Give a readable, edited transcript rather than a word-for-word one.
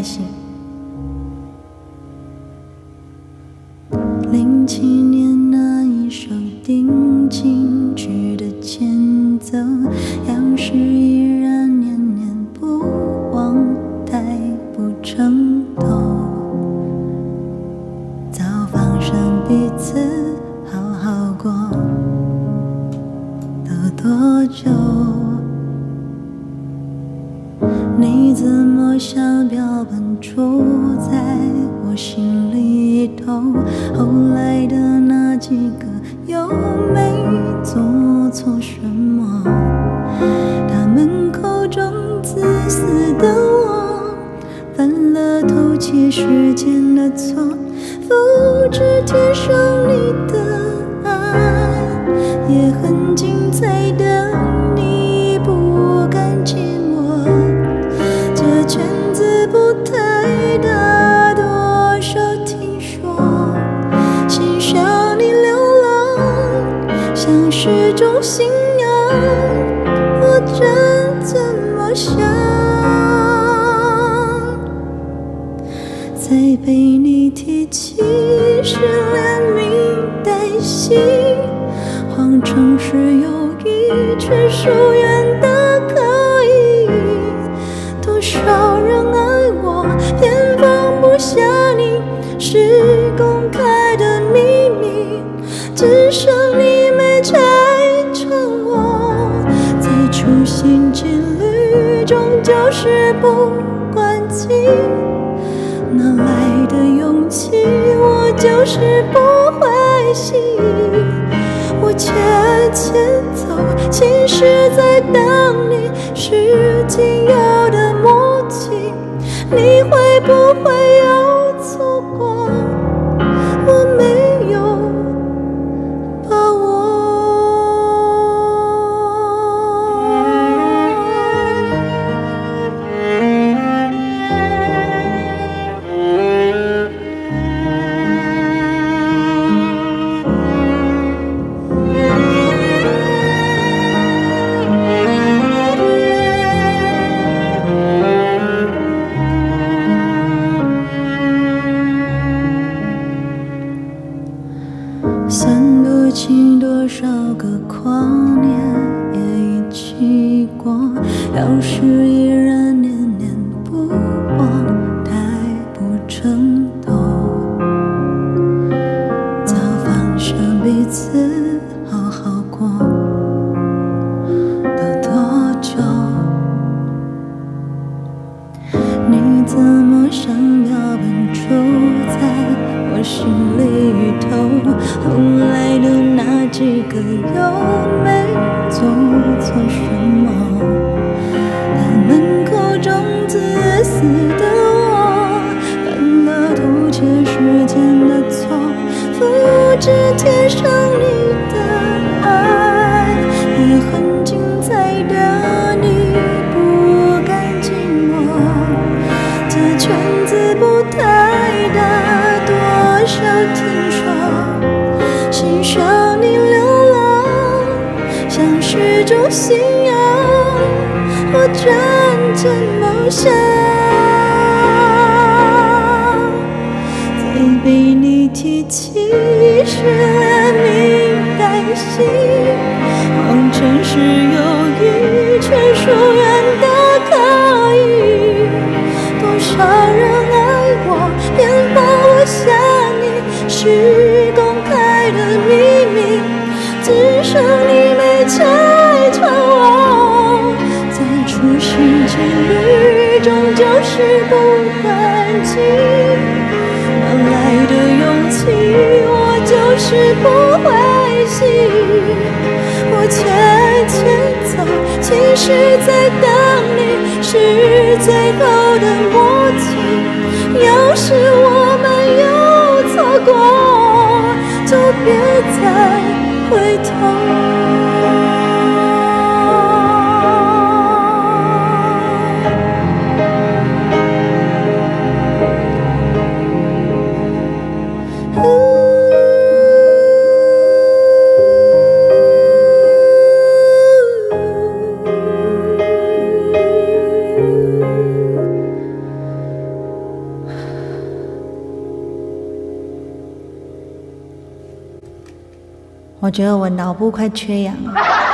开心。07年那一首定情曲的前奏，样式依然念念不忘，带不成头。早放生彼此好好过，都多久？你怎么像标本住在我心里头？后来的那几个又没做错什么？他们口中自私的我，犯了偷窃时间的错，复制贴上你的爱，也很精彩的你不甘寂寞。这圈子不太大，多少听说，欣赏你流浪，像是种信仰，我真怎么想？再被你提起是连名带姓，谎称是友谊，却疏远的可以。多少人爱我，偏放不下你，是公开的秘密，只剩你没拆穿我。再处心积虑，终究是不关己，哪来的勇气？我就是不会信。我牵走，其实在等你，是仅有的默契。你会不会有错过？我没有把握。算不清多少个跨年也一起过，要是依然念念不忘，带不成头。早放下彼此好好过，都多久？你怎么像标本住在我心里头？后来的那几个又没做错什么？他们口中自私的我，犯了偷窃时间的错，复制贴上你的爱，也很精彩的你不甘寂寞。这圈子不太大，多少听说，欣赏你流浪，像是种信仰，我真怎么想？再被你提起是连名带姓，谎称是友谊，却疏远的可以。多少人爱我，偏放不下你，是公开的秘密，只剩你没拆穿我。再处心积虑，终究是不关己，哪来的勇气？我就是不会信。我牵走，其实在等你，是最后的默契。要是我们有错过，就别再回头。我觉得我脑部快缺氧了。